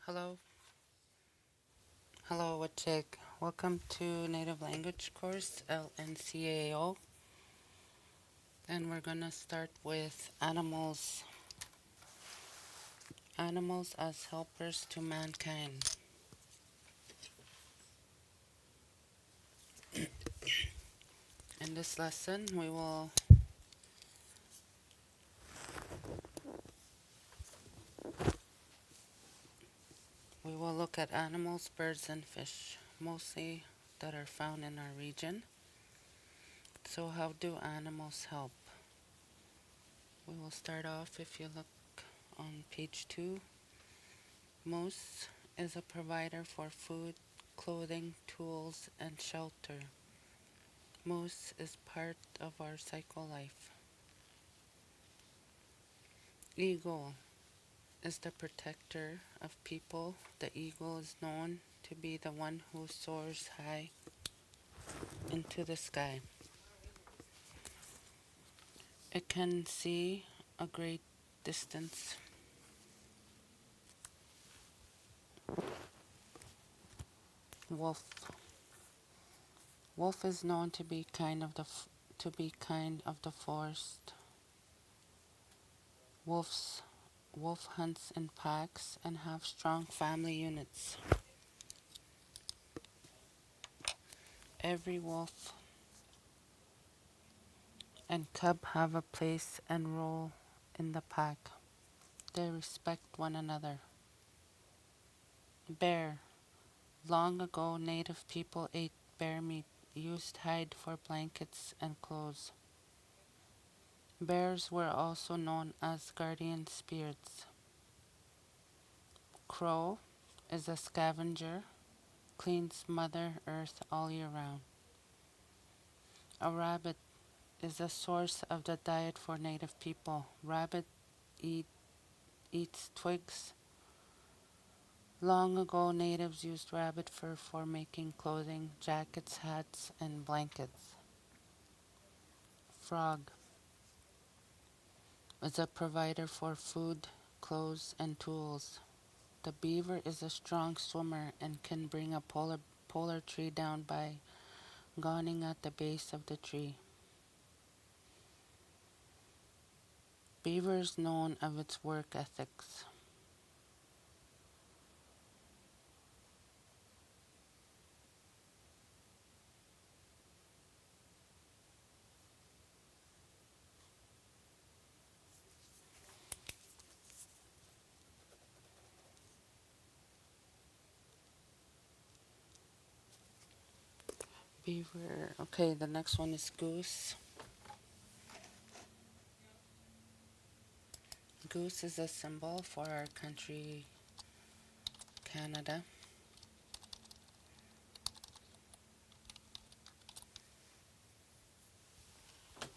Hello, hello, Wachik. Welcome to Native Language course LNCAO, and we're gonna start with animals as helpers to mankind. In this lesson, we will look at animals, birds, and fish, mostly that are found in our region. So, how do animals help? We will start off. If you look on page 2, moose is a provider for food, clothing, tools, and shelter. Moose is part of our cycle life. Eagle is the protector of people. The eagle is known to be the one who soars high into the sky. It can see a great distance. Wolf. Wolf is known to be kind of the forest. Wolf hunts in packs and have strong family units. Every wolf and cub have a place and role in the pack. They respect one another. Bear. Long ago, native people ate bear meat, used hide for blankets and clothes. Bears were also known as guardian spirits. Crow is a scavenger, cleans Mother Earth all year round. A rabbit is a source of the diet for native people. Rabbit eat, eats twigs. Long ago, natives used rabbit fur for making clothing, jackets, hats, and blankets. Frog is a provider for food, clothes, and tools. The beaver is a strong swimmer and can bring a polar tree down by gawning at the base of the tree. Beaver is known of its work ethics. Beaver. Okay, the next one is goose. Goose is a symbol for our country, Canada.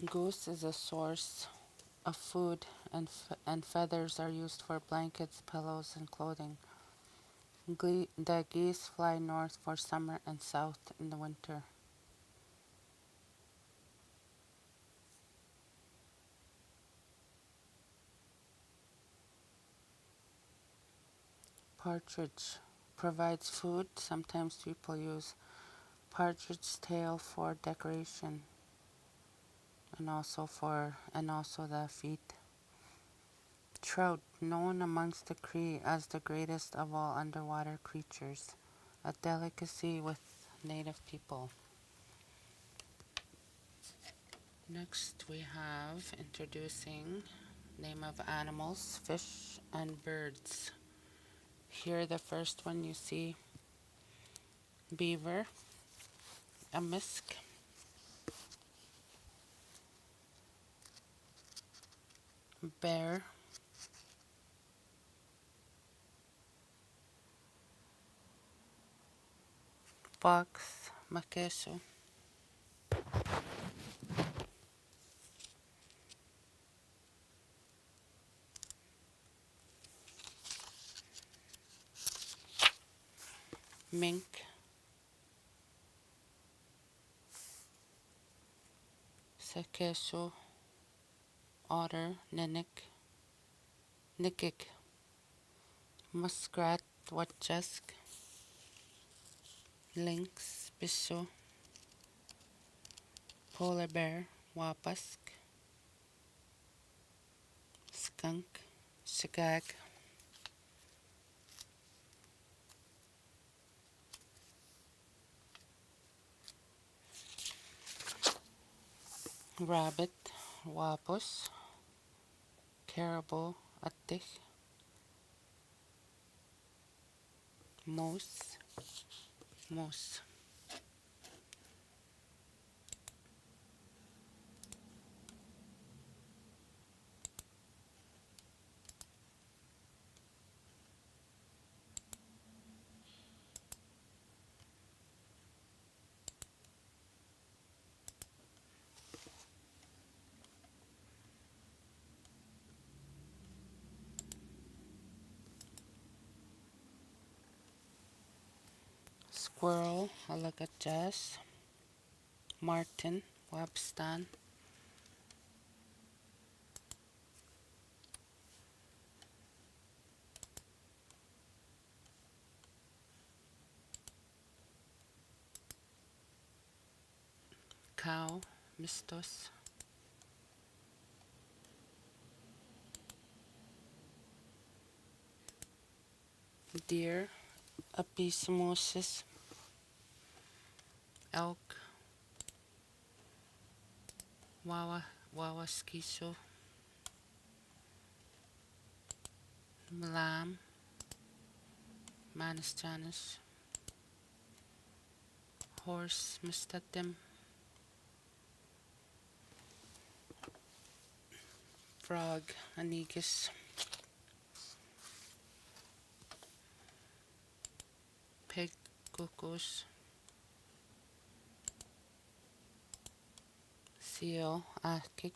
Goose is a source of food, and feathers are used for blankets, pillows, and clothing. The geese fly north for summer and south in the winter. Partridge provides food. Sometimes people use partridge tail for decoration and also the feet. Trout, known amongst the Cree as the greatest of all underwater creatures, a delicacy with native people. Next we have introducing name of animals, fish and birds. Here the first one you see beaver, a misk, bear, fox, makeso, mink, sakeso, otter, nikik, muskrat, Twachask, lynx, bisu, polar bear, wapask, skunk, shagag, rabbit, wapus, caribou, atich, moose, moose. Squirrel, alagajas, martin, wabstan, cow, mistos, deer, episimosis, elk, wawaskiso, lamb, manus janus, horse, mistatim, frog, anegus, pig, cuckoos, seal, akik,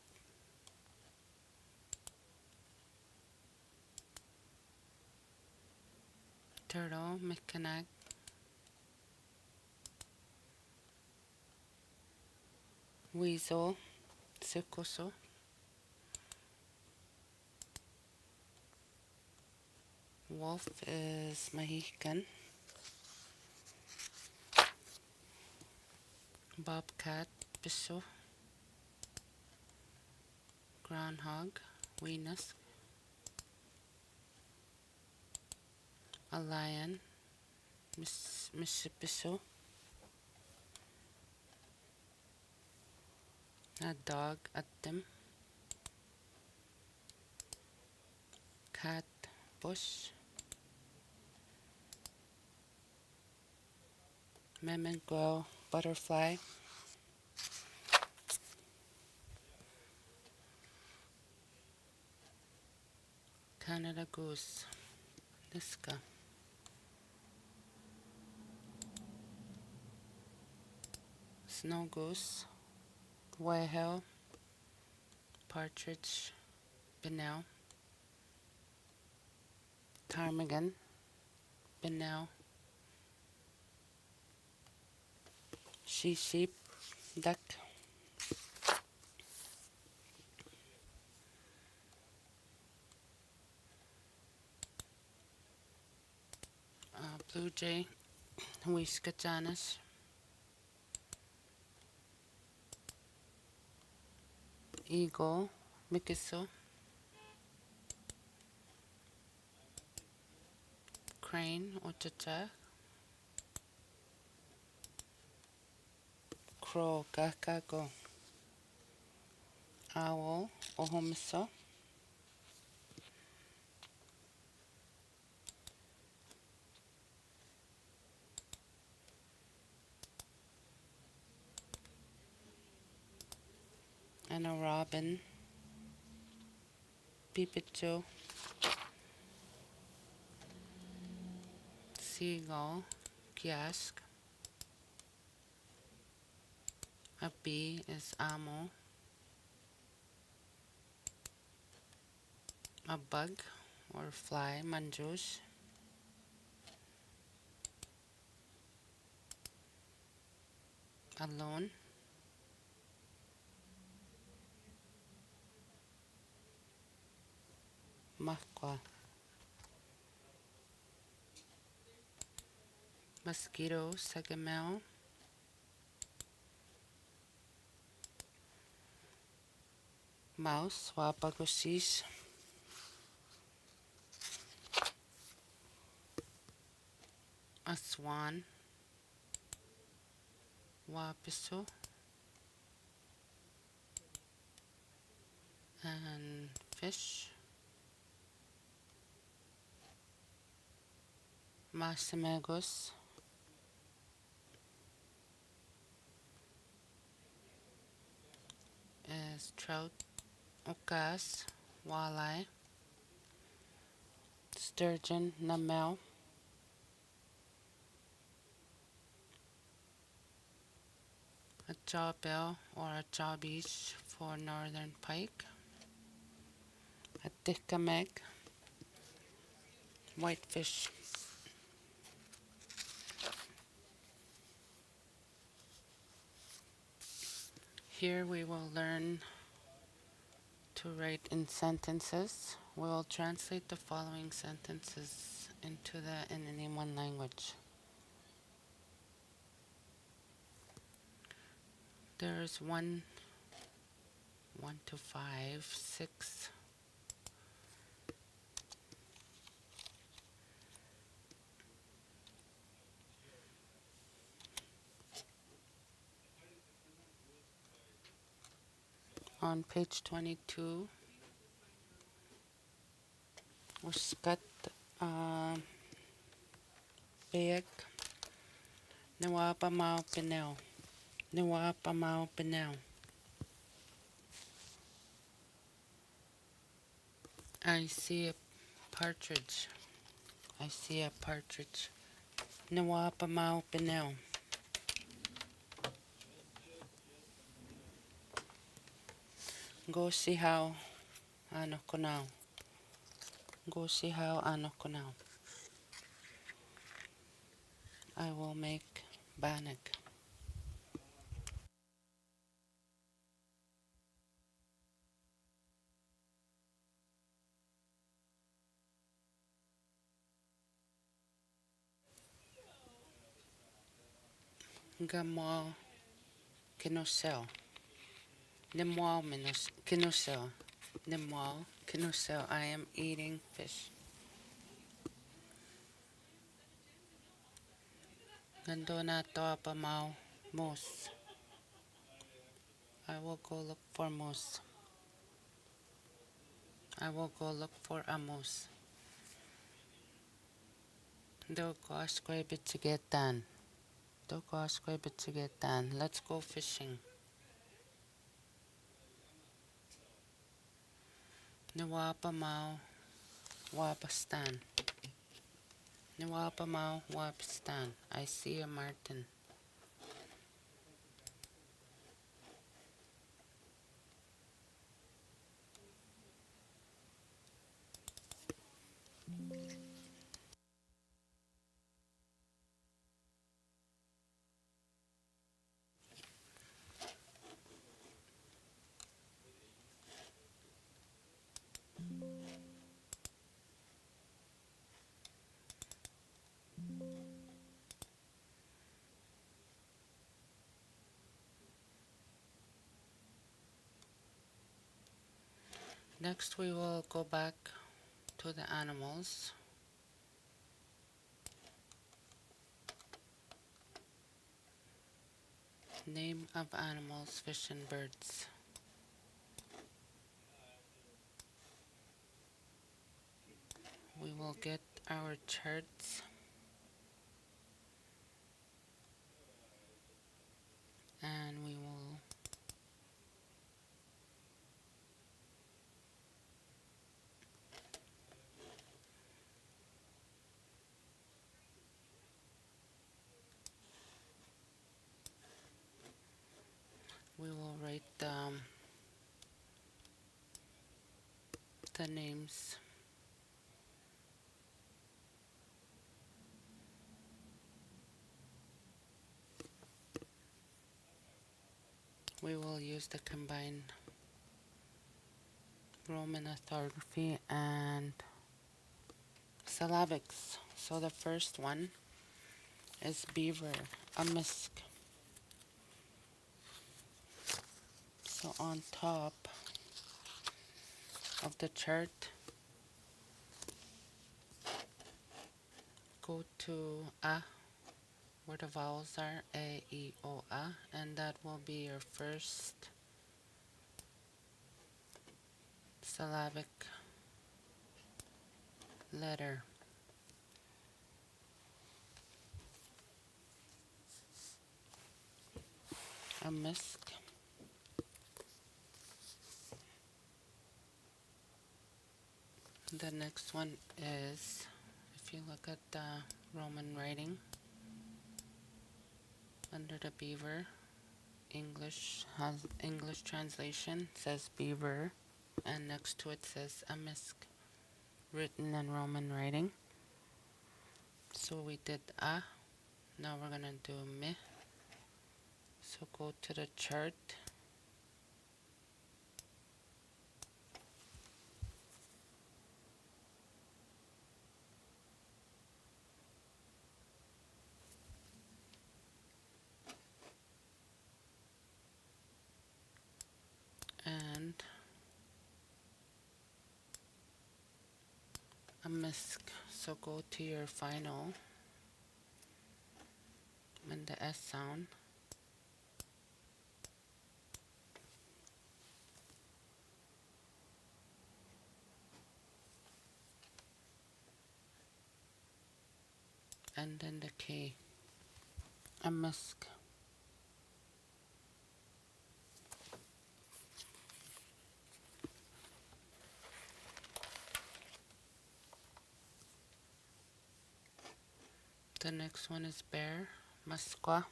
turtle, mikanag, weasel, sikoso, wolf is Mohican, bobcat, biso, groundhog, Venus, a lion, Mississippi, a dog, Atim, cat, bush, memigo, butterfly, Canada goose, Niska, snow goose, whale, partridge, Benel, ptarmigan, Benel, sheep, duck, blue jay, Huiscajanus, eagle, Mikiso, crane, Ochacha, crow, Kakago, owl, Ohomiso, and a robin, Pipicho, seagull, Kiask, a bee is Amo, a bug or fly, Manjus, a loon, Makwa, Mosquito, sagamel. Mouse, wapagosis. A swan, wapiso. And fish, masamegos. Is trout, ukas, walleye, sturgeon, namel, a jawbell or a jawbish for northern pike, a dickameg, whitefish. Here we will learn to write in sentences. We will translate the following sentences into the Ininiimowin language. There's one to five, six. On page 22, uskat beek, nawapa mau pinel, nawapa mau pinel. I see a partridge. I see a partridge. Nawapa mau pinel. Go see how ano ko now. Go see how ano ko now. I will make banag. Gamal kinusel. Nimwal kinusel. Nimwal kinusel. I am eating fish. Nando na to pa mau moose. I will go look for moose. I will go look for a moose. Do go ascribe to get done. Do go ascribe to get done. Let's go fishing. Nawapa mau wapistan. Nawapa mau wapistan. I see a martin. Next we will go back to the animals. Name of animals, fish and birds. We will get our charts and we will write the names. We will use the combined Roman orthography and syllabics. So the first one is beaver, a misk. So on top of the chart, go to A, where the vowels are, A, E, O, A, and that will be your first syllabic letter. A misk. The next one is, if you look at the Roman writing, under the beaver, English translation says beaver, and next to it says a misk, written in Roman writing. So we did a, now we're gonna do me. So go to the chart, and a misk. So go to your final and the S sound, and then the K. A misk. The next one is bear, Musqua.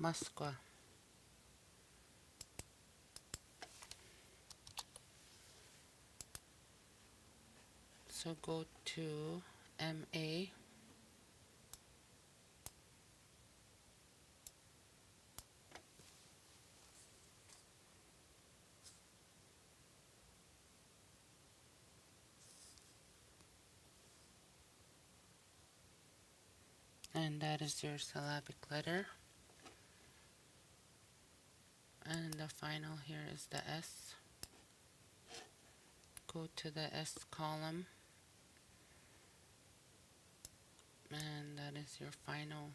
Musqua. So go to MA, and that is your syllabic letter. And the final here is the S. Go to the S column, and that is your final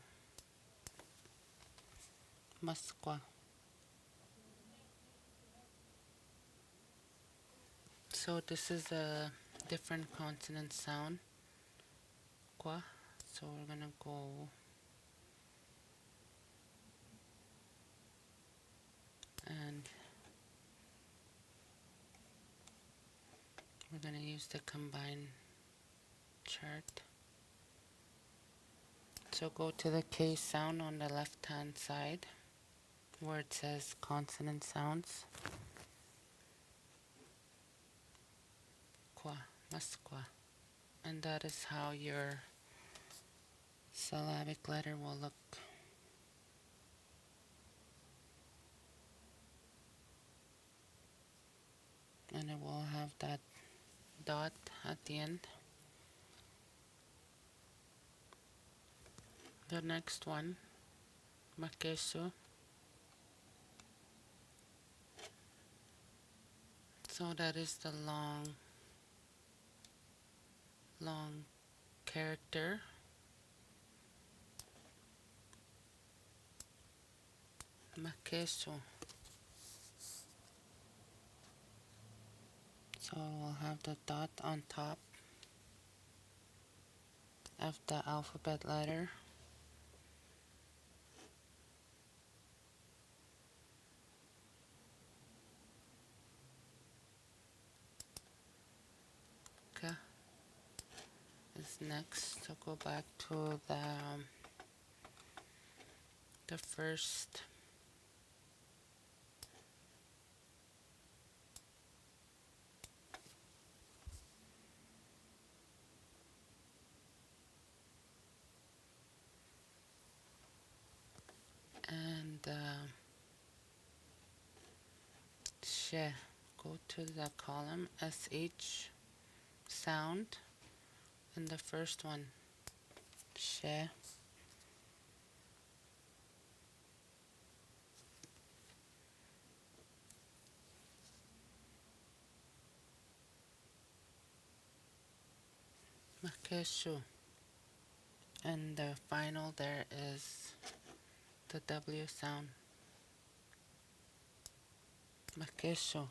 Musqua. So this is a different consonant sound, qua. So we're gonna go and we're gonna use the combined chart. So go to the K sound on the left hand side where it says consonant sounds. Qua, Musqua. And that is how your syllabic letter will look. And it will have that dot at the end. The next one, Makesu. So that is the long character. Makesu. So we'll have the dot on top of the alphabet letter. K is next. So go back to the first and she. Go to the column SH sound and the first one. she, makeshu. And the final there is the W sound, makeshu.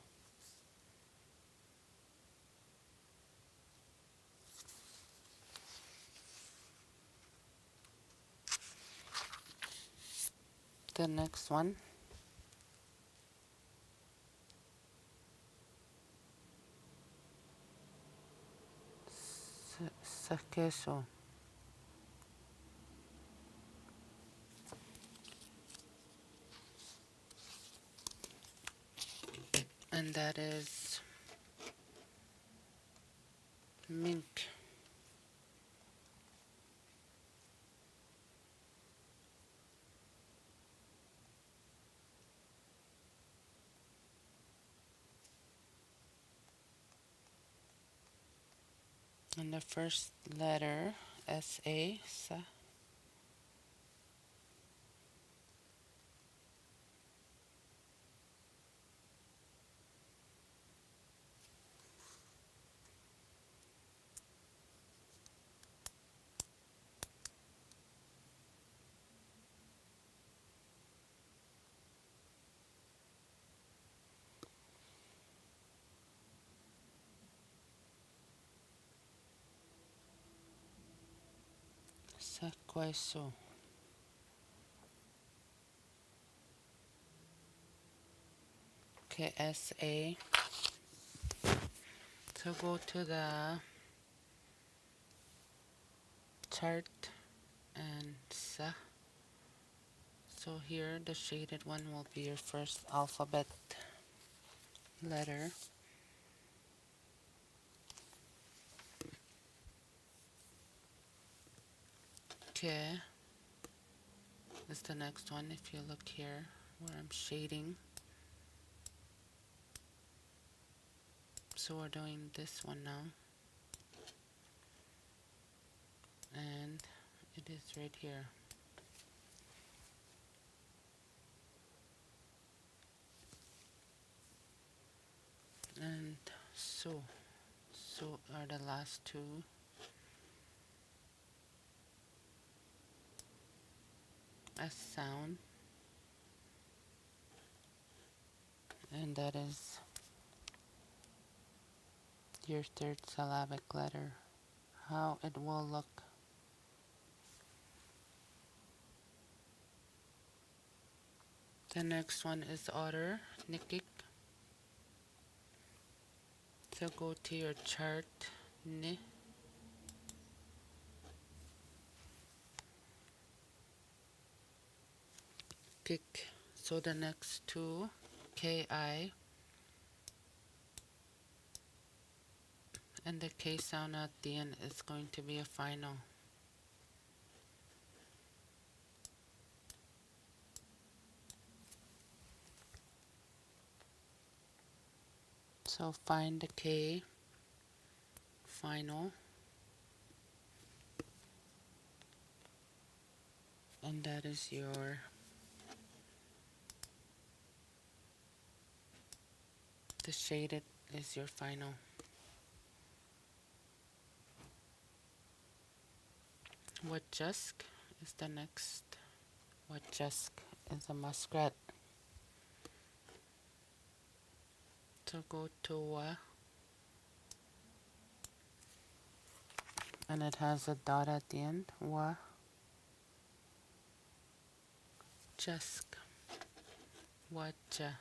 The next one, sakeshu. And that is mink. And the first letter, S-A, sa. Sakweso. Okay, S-A. So go to the chart and sa. So here the shaded one will be your first alphabet letter. Ke is the next one. If you look here where I'm shading. So we're doing this one now. And it is right here. And so are the last two. S sound. And that is your third syllabic letter. How it will look. The next one is otter, nikik. So go to your chart, ni. Kik. So the next two, Ki, and the K sound at the end is going to be a final. So find the K, final, and that is the shaded is your final. Wajusk is the next. Wajusk is a muskrat. So go to wa, and it has a dot at the end. Wa, jusk, waja.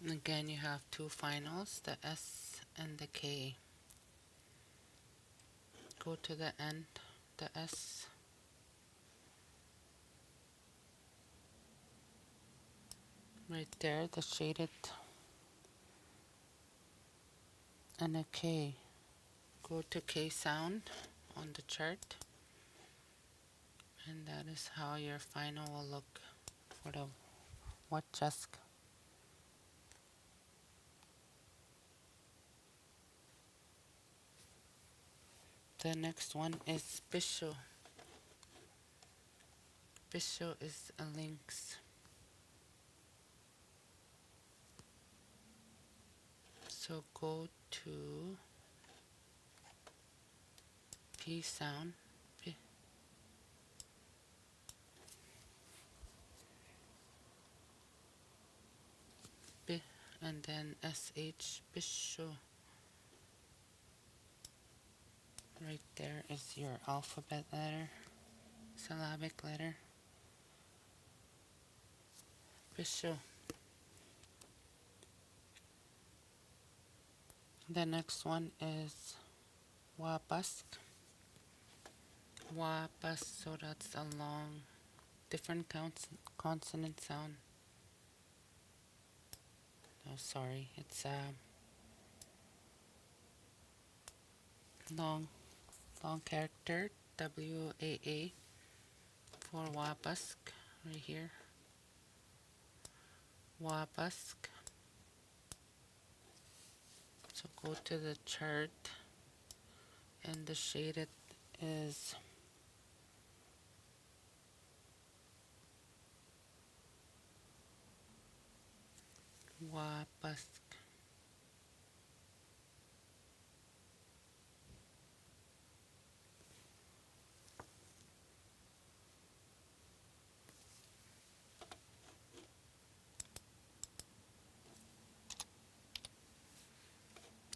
And again, you have two finals, the S and the K. Go to the end, the S. Right there, the shaded, and a K. Go to K sound on the chart, and that is how your final will look. for the Wachask. The next one is Bisho. Bisho is a lynx. So go to P sound, P, B, and then SH, Bisho. Right there is your alphabet letter, syllabic letter, Bisho. The next one is Wabask. Wabask, so that's a long, different consonant sound. Oh, sorry, it's a long, long character, WAA for Wabask, right here. Wabask. So go to the chart, and the shaded is Wabask.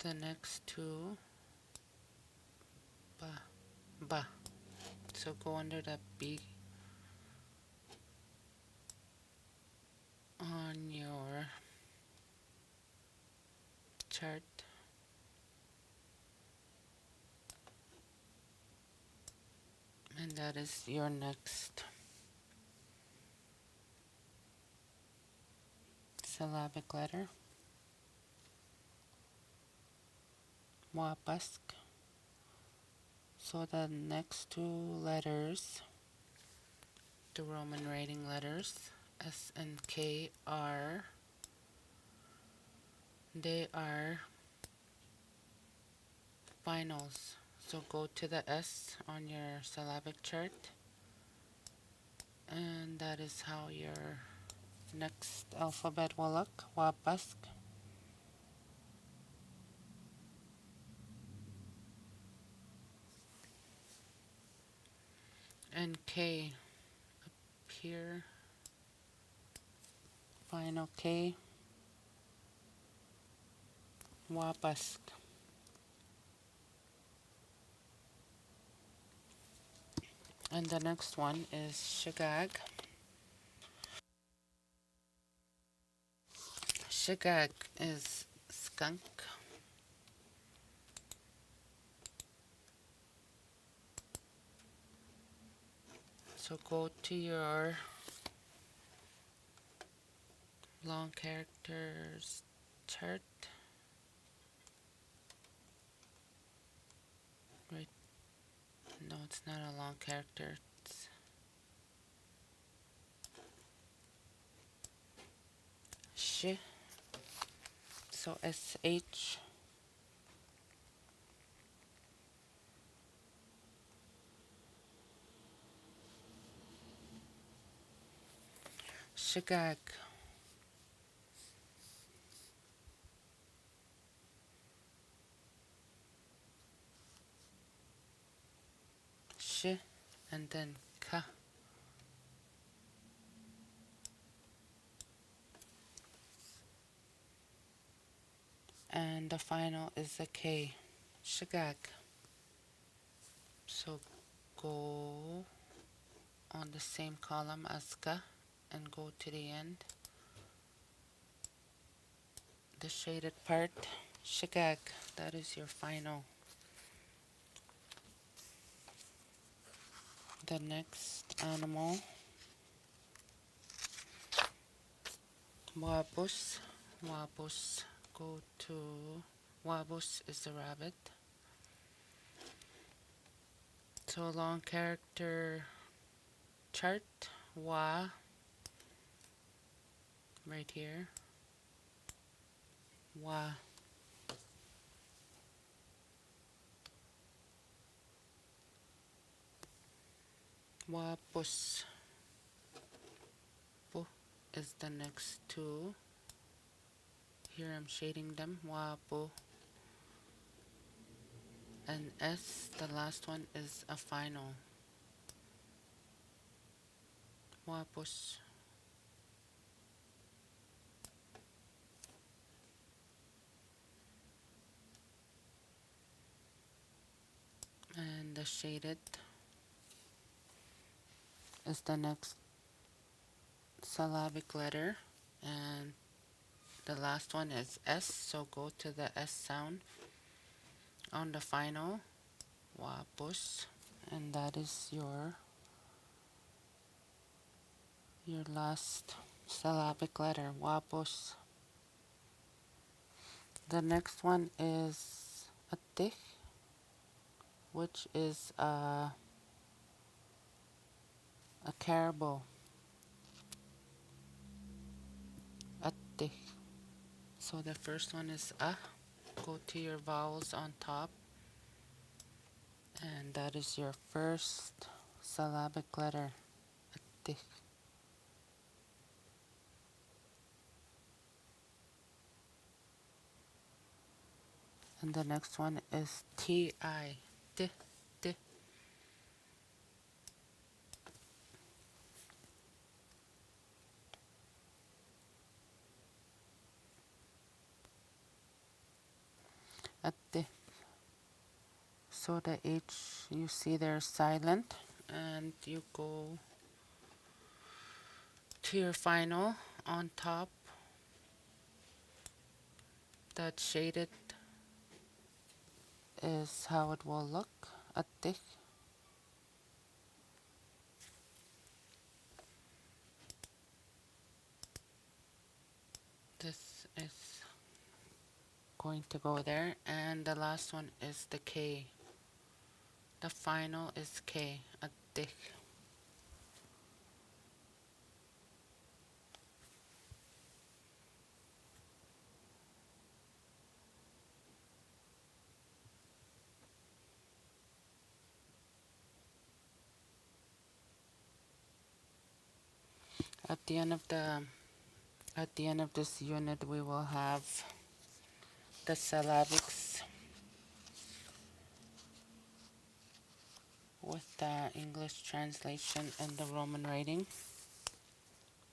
The next two, Ba, Ba. So go under the B on your chart, and that is your next syllabic letter, Wabask. So the next two letters, the Roman writing letters, S and K, they are finals. So go to the S on your syllabic chart, and that is how your next alphabet will look, Wabask. And K here, final K, Wabask. And the next one is Shagag. Shagag is skunk. So go to your long characters chart. Right? No, it's not a long character. It's sh. So SH. Shagag. Sh. And then ka. And the final is a K. Shagag. So go on the same column as ka and go to the end. The shaded part, Shagag. That is your final. The next animal, Wabus. Wabus. Go to Wabus is the rabbit. So long character chart, Wa, right here. Wa. Wapus. Pu is the next two. Here I'm shading them. Wapu. And S, the last one, is a final. Wapus. And the shaded is the next syllabic letter. And the last one is S, so go to the S sound on the final. Wapus. And that is your last syllabic letter. Wapus. The next one is a tich, which is a caribou. A tich. So the first one is a. Go to your vowels on top. And that is your first syllabic letter. A tich. And the next one is T-I. T, T. A T. So the H you see there is silent. And you go to your final on top. That shaded is how it will look. A T. This is going to go there. And the last one is the K. The final is K. A T. At the end of this unit, we will have the syllabics with the English translation and the Roman writing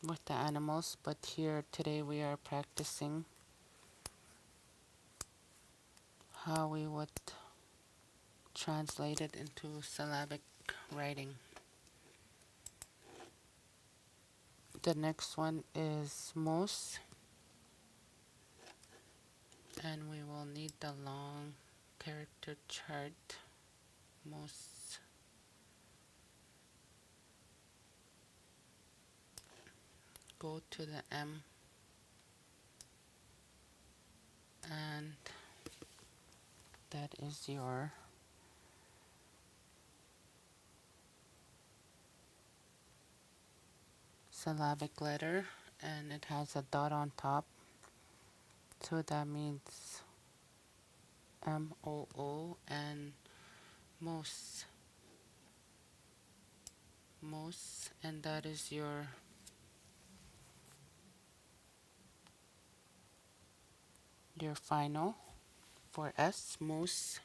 with the animals. But here today we are practicing how we would translate it into syllabic writing. The next one is mos, and we will need the long character chart. Mos. Go to the M, and that is your syllabic letter, and it has a dot on top, so that means M-O-O. And mos, and that is your final for S, mos.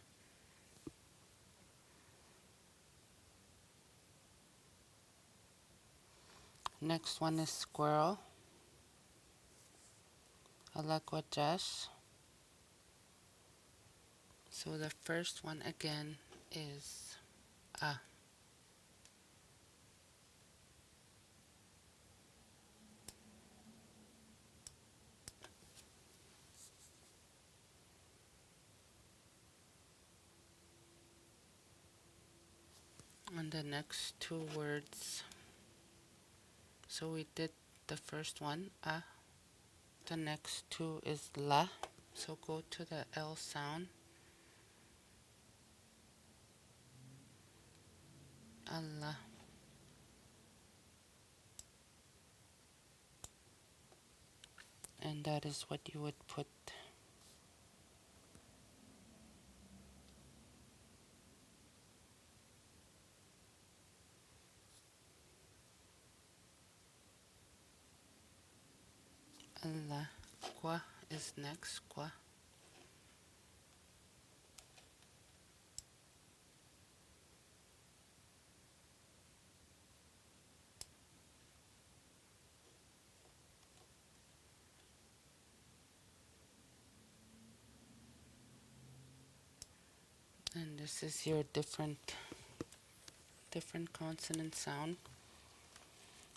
Next one is squirrel, alaquajas. So the first one again is A. And the next two words, so we did the first one, A. The next two is La. So go to the L sound. Allah. And that is what you would put. La qua is next. Qua. And this is your different consonant sound.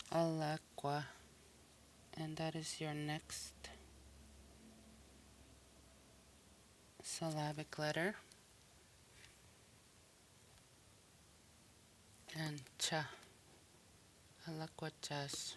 Alaqua. And that is your next syllabic letter. And cha. Alaquachas.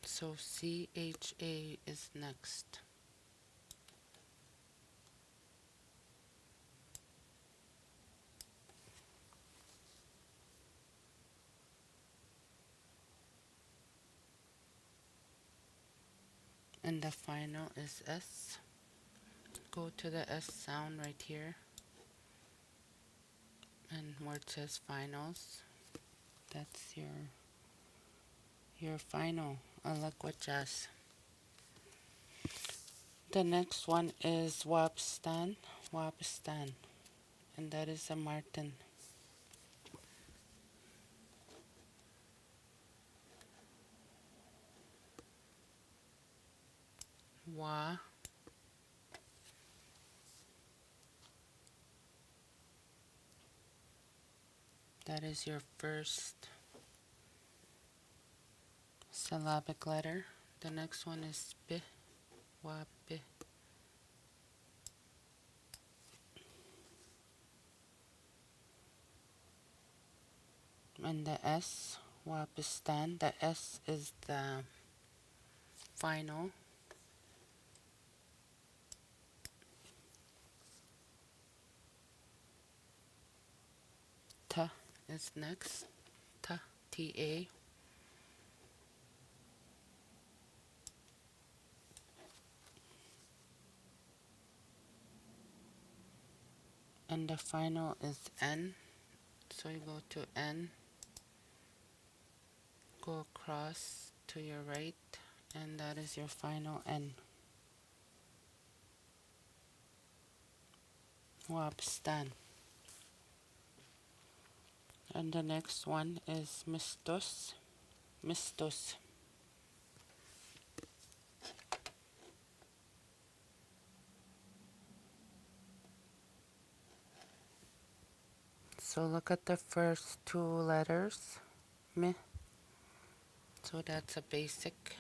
So CHA is next. And the final is S. Go to the S sound right here. And where it says finals, that's your final. Alaquachas. The next one is Wabstan. Wabstan. And that is a Martin. Wa. That is your first syllabic letter. The next one is B. Wa B. And the S. Wabstan. The S is the final. Ta is next. Ta. T-A. And the final is N. So you go to N, go across to your right, and that is your final N. Wabstan. And the next one is Mistos. Mistos. So look at the first two letters. Mi. So that's a basic.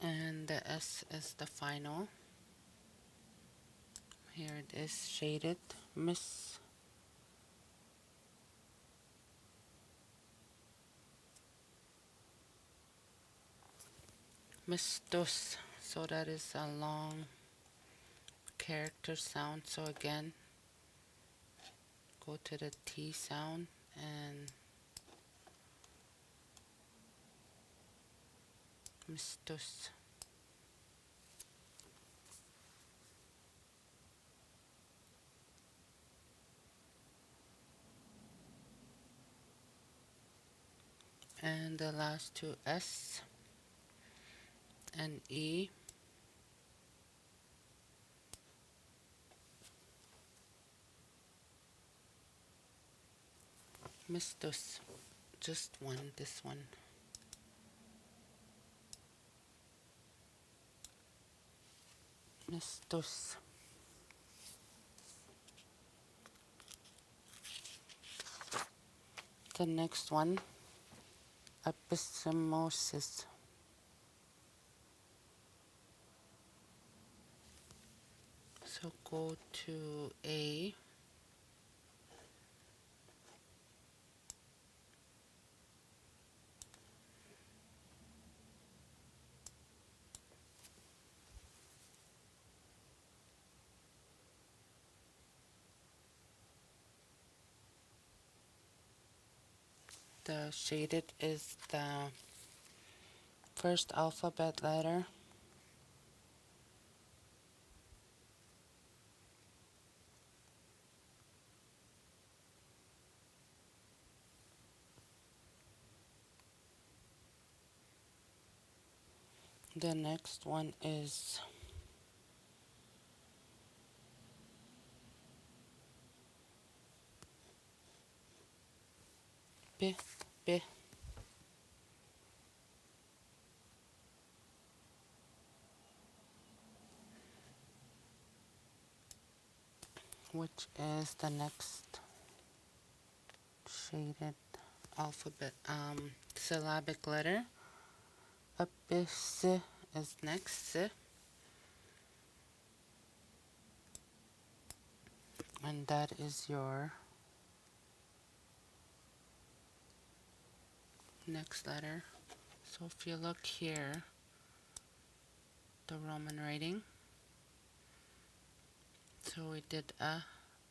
And the S is the final. Here it is shaded. Mistos. So that is a long character sound. So again, go to the T sound and Mistos. And the last two S and E. Mistos. Just one, this one. Mistos. The next one, episimosis. So go to A. The shaded is the first alphabet letter. The next one is B, B, which is the next shaded alphabet syllabic letter. A B, S is next, S, and that is your next letter. So if you look here, the Roman writing. So we did A,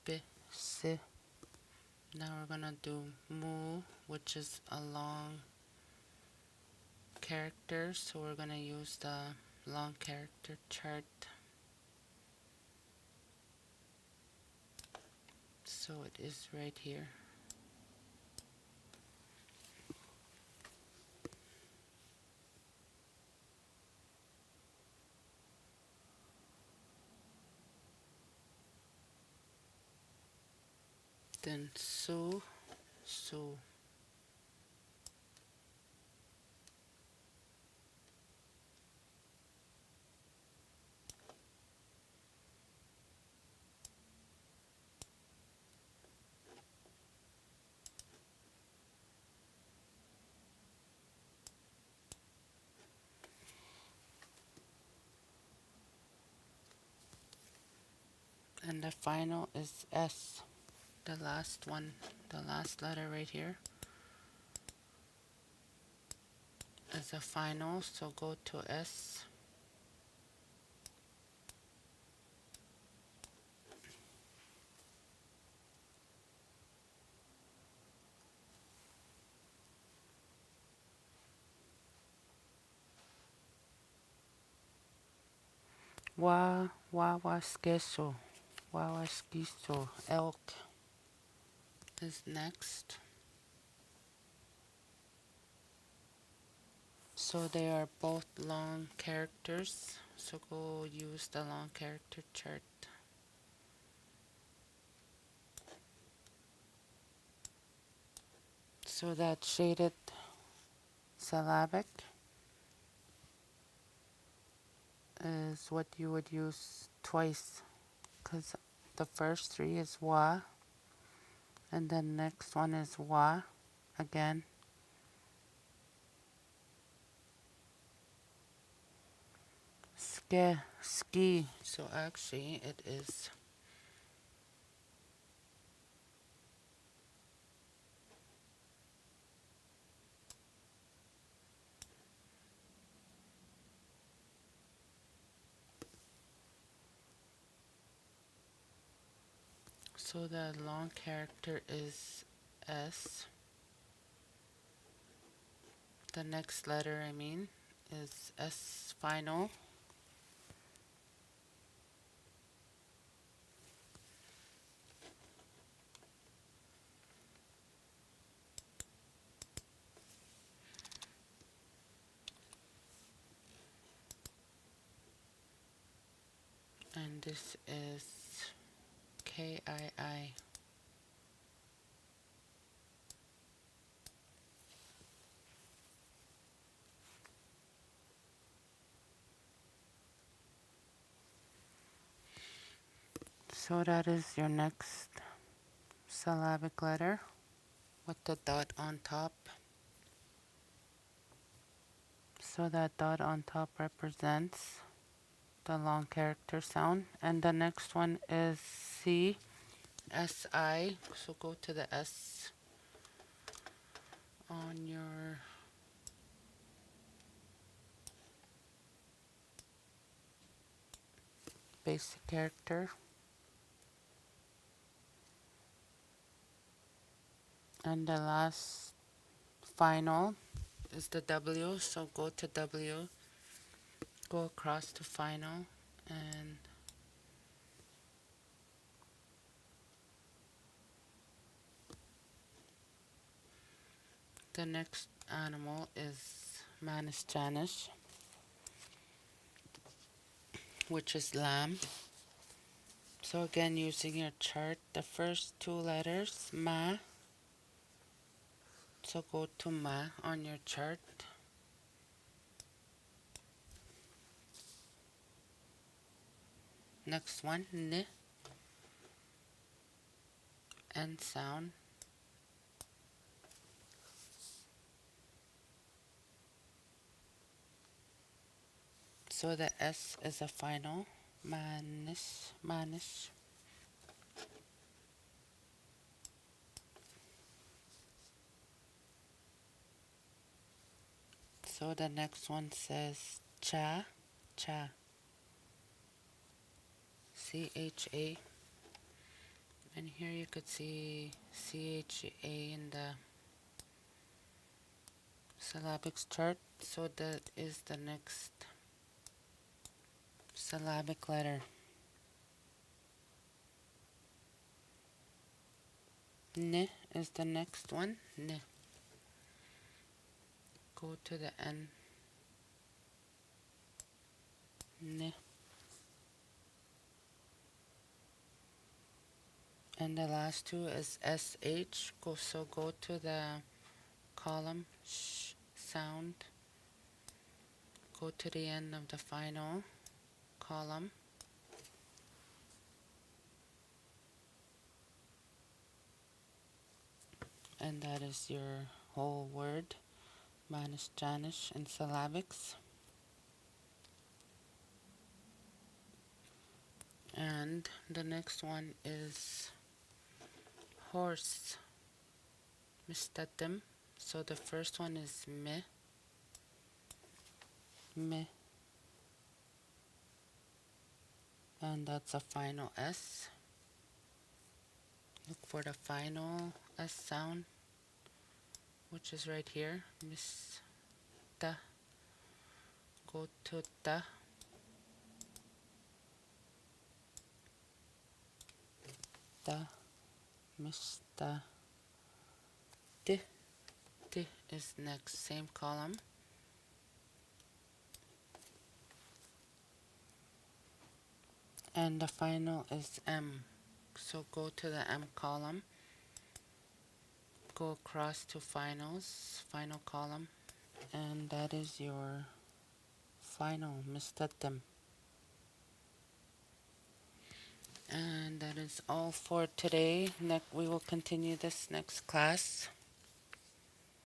B, S. Now we're gonna do Mu, which is a long character. So we're gonna use the long character chart. So it is right here. Then Su, Su. And the final is S. The last one, the last letter right here is a final. So go to S. Wawaskeso. Wawaskiso. Elk is next. So they are both long characters. So go use the long character chart. So that shaded syllabic is what you would use twice, because the first three is wa, and then next one is wa again. Ske, ski. So actually it is so the long character is S. The next letter is S final. And this is KII. So that is your next syllabic letter with the dot on top. So that dot on top represents the long character sound. And the next one is C, S-I. So go to the S on your basic character. And the last final is the W. So go to W, go across to final, and the next animal is Manus Janus, which is lamb. So again, using your chart, the first two letters, ma. So go to ma on your chart. Next one, n, and sound. So the S is a final, manus, manus. So the next one says cha, cha, C-H-A. And here you could see C-H-A in the syllabics chart. So that is the next syllabic letter. N is the next one, n. Go to the N, n. And the last two is SH. So go to the column sh sound. Go to the end of the final column. And that is your whole word, Manus Janus in syllabics. And the next one is horse, mistatim. So the first one is me, me, and that's a final S. Look for the final S sound, which is right here, mista. Go to ta, ta, mista, t. T is next, same column. And the final is M. So go to the M column, go across to finals, final column, and that is your final mistatim. And that is all for today. We will continue this next class.